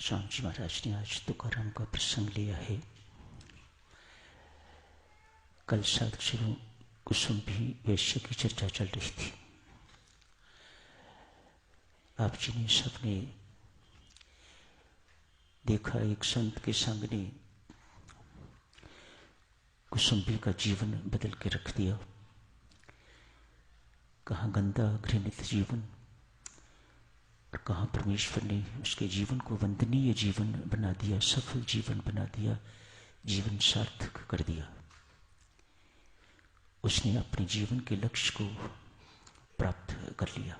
स्वामी जी महाराज ने आज तुकाराम का प्रसंग लिया है। कल साधक श्री कुसुम्भी वैश्य की चर्चा चल रही थी। आप जी ने सबने देखा, एक संत के संग ने कुसुम्भी का जीवन बदल के रख दिया। कहाँ गंदा घृणित जीवन और कहाँ परमेश्वर ने उसके जीवन को वंदनीय जीवन बना दिया, सफल जीवन बना दिया, जीवन सार्थक कर दिया। उसने अपने जीवन के लक्ष्य को प्राप्त कर लिया।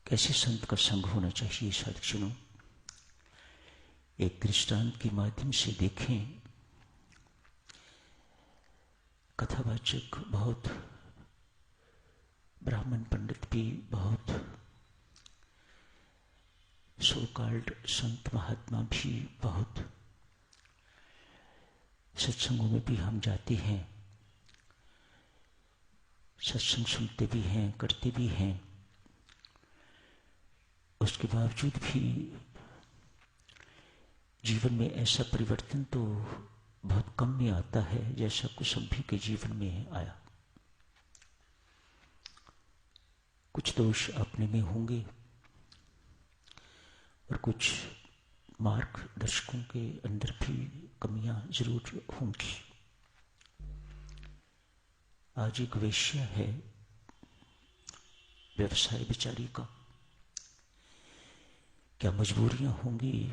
कैसे संत का संग होना चाहिए साधुजनों, एक दृष्टांत के माध्यम से देखें। कथावाचक बहुत, ब्राह्मण पंडित भी बहुत, सो कॉल्ड संत महात्मा भी बहुत, सत्संगों में भी हम जाते हैं, सत्संग सुनते भी हैं, करते भी हैं। उसके बावजूद भी जीवन में ऐसा परिवर्तन तो बहुत कम में आता है जैसा कुसुम्भी के जीवन में आया। कुछ दोष अपने में होंगे और कुछ मार्गदर्शकों के अंदर भी कमियां जरूर होंगी। आज एक वेश्या है, व्यवसाय बेचारी का, क्या मजबूरियां होंगी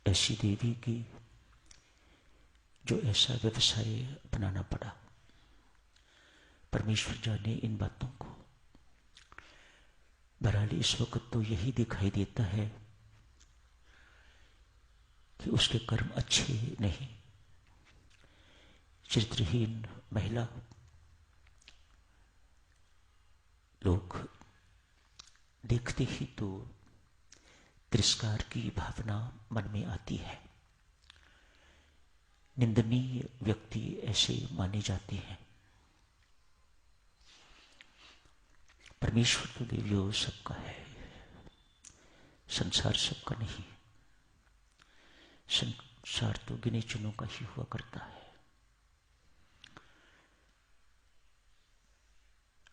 ऐसी देवी की जो ऐसा व्यवसाय अपनाना पड़ा। परमेश्वर जाने इन बातों को। बहरहाल इस वक्त तो यही दिखाई देता है कि उसके कर्म अच्छे नहीं। चरित्रहीन महिला, लोग देखते ही तो तिरस्कार की भावना मन में आती है। निंदनीय व्यक्ति ऐसे माने जाते हैं। परमेश्वर तो देवियों सबका है, संसार सबका नहीं। संसार तो गिने चुनों का ही हुआ करता है।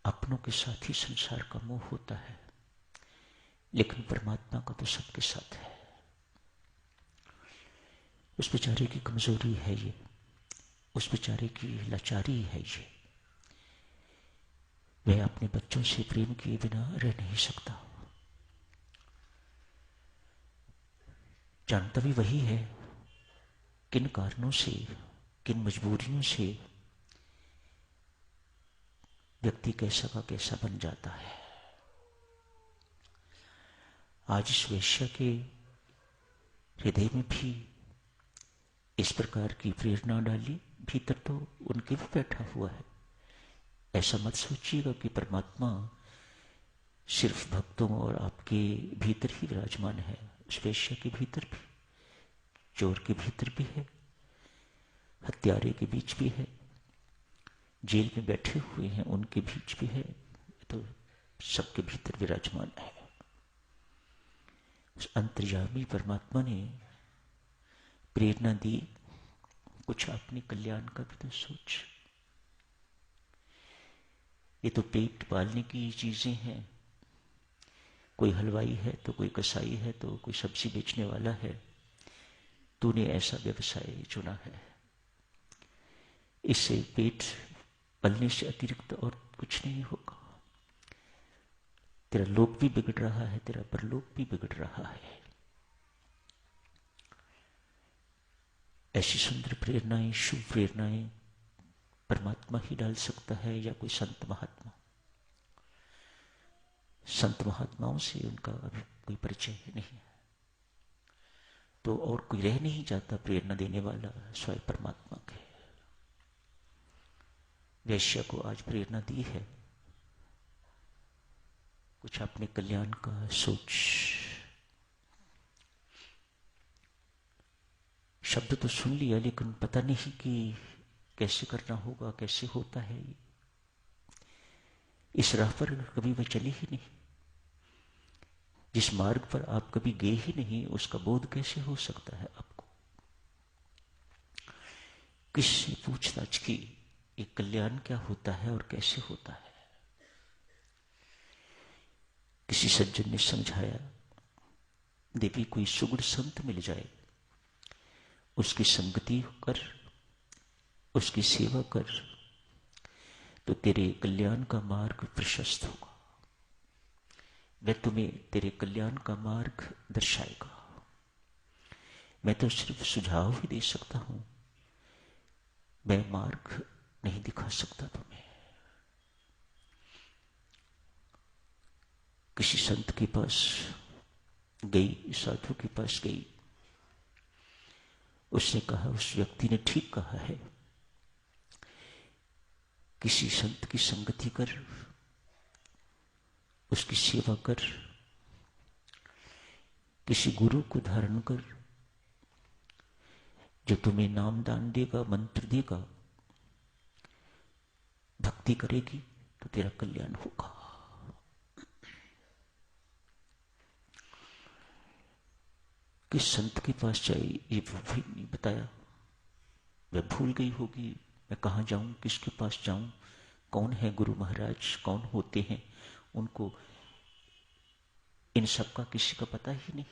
अपनों के साथ ही संसार का मोह होता है, लेकिन परमात्मा का तो सबके साथ है। उस बेचारे की कमजोरी है ये, उस बेचारे की लाचारी है ये। वह अपने बच्चों से प्रेम किए बिना रह नहीं सकता। जानता भी वही है किन कारणों से, किन मजबूरियों से व्यक्ति कैसा का कैसा बन जाता है। आज इस वेश्या के हृदय में भी इस प्रकार की प्रेरणा डाली। भीतर तो उनके भी बैठा हुआ है। ऐसा मत सोचिएगा कि परमात्मा सिर्फ भक्तों और आपके भीतर ही विराजमान है। उस वेश्या के भीतर भी, चोर के भीतर भी है, हत्यारे के बीच भी है, जेल में बैठे हुए हैं उनके बीच भी है, तो सबके भीतर विराजमान है। उस अंतर्यामी परमात्मा ने प्रेरणा दी, कुछ अपने कल्याण का भी तो सोच। ये तो पेट पालने की चीजें हैं। कोई हलवाई है तो कोई कसाई है तो कोई सब्जी बेचने वाला है। तूने ऐसा व्यवसाय चुना है, इससे पेट पलने से अतिरिक्त और कुछ नहीं होगा। तेरा लोक भी बिगड़ रहा है, तेरा परलोक भी बिगड़ रहा है। ऐसी सुंदर प्रेरणाएं, शुभ प्रेरणाएं परमात्मा ही डाल सकता है या कोई संत महात्मा। संत महात्माओं से उनका अभी कोई परिचय नहीं है, तो और कोई रह नहीं जाता प्रेरणा देने वाला स्वयं परमात्मा के। वैश्य को आज प्रेरणा दी है, कुछ अपने कल्याण का सोच। शब्द तो सुन लिया, लेकिन पता नहीं कि कैसे करना होगा, कैसे होता है। इस राह पर कभी वह चली ही नहीं, जिस मार्ग पर आप कभी गए ही नहीं, उसका बोध कैसे हो सकता है आपको? किससे पूछताछ की ये कल्याण क्या होता है और कैसे होता है? किसी सज्जन ने समझाया, देवी कोई सुगुण संत मिल जाए, उसकी संगति कर, उसकी सेवा कर, तो तेरे कल्याण का मार्ग प्रशस्त होगा। वह तुम्हें तेरे कल्याण का मार्ग दर्शाएगा। मैं तो सिर्फ सुझाव ही दे सकता हूं, मैं मार्ग नहीं दिखा सकता तुम्हें। किसी संत के पास गई, साधु के पास गई, उसने कहा, उस व्यक्ति ने ठीक कहा है, किसी संत की संगति कर, उसकी सेवा कर, किसी गुरु को धारण कर, जो तुम्हें नाम दान देगा, मंत्र देगा, भक्ति करेगी तो तेरा कल्याण होगा। किस संत के पास जाए ये भी नहीं बताया। वह भूल गई होगी, मैं कहाँ जाऊं, किसके पास जाऊं, कौन है गुरु महाराज, कौन होते हैं, उनको इन सब का किसी का पता ही नहीं।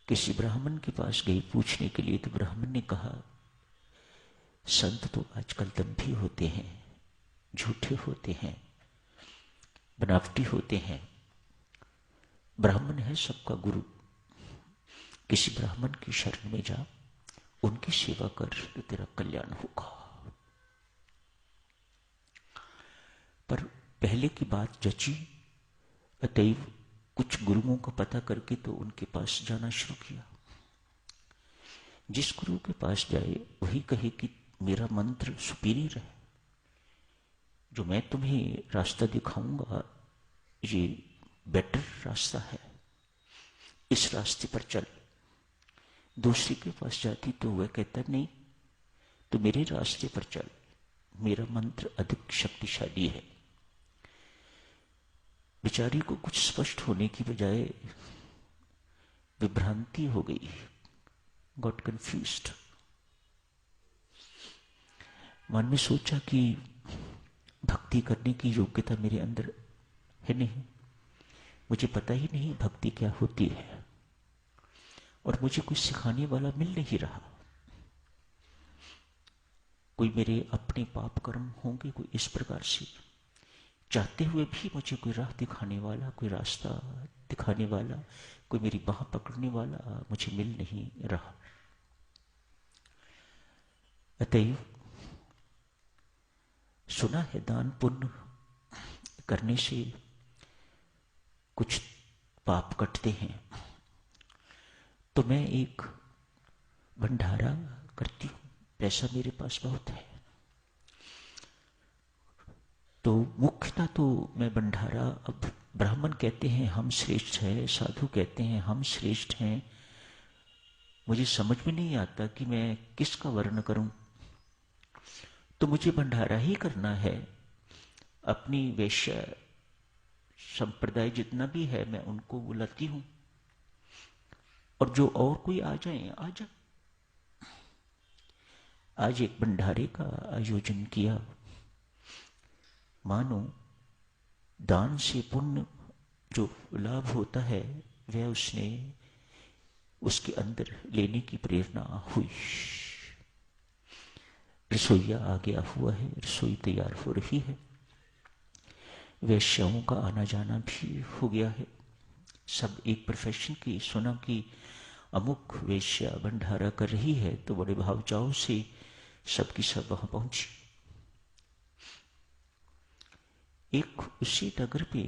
किसी ब्राह्मण के पास गई पूछने के लिए, तो ब्राह्मण ने कहा, संत तो आजकल दंभी होते हैं, झूठे होते हैं, बनावटी होते हैं, ब्राह्मण है सबका गुरु, किसी ब्राह्मण की शरण में जा, उनकी सेवा कर तो तेरा कल्याण होगा। पर पहले की बात जची, अतएव कुछ गुरुओं का पता करके तो उनके पास जाना शुरू किया। जिस गुरु के पास जाए वही कहे कि मेरा मंत्र सुपीरियर है, जो मैं तुम्हें रास्ता दिखाऊंगा ये बेटर रास्ता है, इस रास्ते पर चल। दूसरे के पास जाती तो वह कहता, नहीं तो मेरे रास्ते पर चल, मेरा मंत्र अधिक शक्तिशाली है। बेचारी को कुछ स्पष्ट होने की बजाय विभ्रांति हो गई, गॉट कंफ्यूज्ड। मन में सोचा कि भक्ति करने की योग्यता मेरे अंदर है नहीं, मुझे पता ही नहीं भक्ति क्या होती है, और मुझे कोई सिखाने वाला मिल नहीं रहा। कोई मेरे अपने पाप कर्म होंगे कोई इस प्रकार से, चाहते हुए भी मुझे कोई राह दिखाने वाला, कोई रास्ता दिखाने वाला, कोई मेरी बाह पकड़ने वाला मुझे मिल नहीं रहा। अतएव सुना है दान पुण्य करने से कुछ पाप कटते हैं, तो मैं एक भंडारा करती हूं, पैसा मेरे पास बहुत है, तो मुख्यतः तो मैं भंडारा, अब ब्राह्मण कहते हैं हम श्रेष्ठ हैं, साधु कहते हैं हम श्रेष्ठ हैं, मुझे समझ में नहीं आता कि मैं किसका वर्ण करूं, तो मुझे भंडारा ही करना है। अपनी वैश्य संप्रदाय जितना भी है मैं उनको बुलाती हूं, और जो और कोई आ जाए आ जाए। आज एक भंडारे का आयोजन किया। मानो दान से पुण्य जो लाभ होता है वह उसने उसके अंदर लेने की प्रेरणा हुई। रसोईया आ गया हुआ है, रसोई तैयार हो रही है, वैश्याओं का आना जाना भी हो गया है। सब एक प्रोफेशन की सुना कि अमुक वैश्या भंडारा कर रही है, तो बड़े भावचाव से सबकी सब वहां पहुंची। एक उसी नगर पे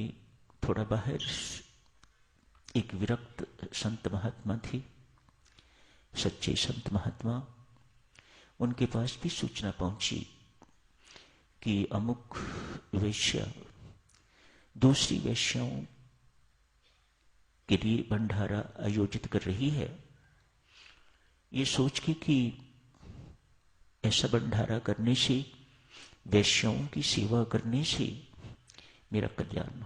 थोड़ा बाहर एक विरक्त संत महात्मा थे, सच्चे संत महात्मा। उनके पास भी सूचना पहुंची कि अमुक वैश्या दूसरी वैश्याओं के लिए भंडारा आयोजित कर रही है। ये सोच के कि ऐसा भंडारा करने से वैश्याओं की सेवा करने से मेरा कल्याण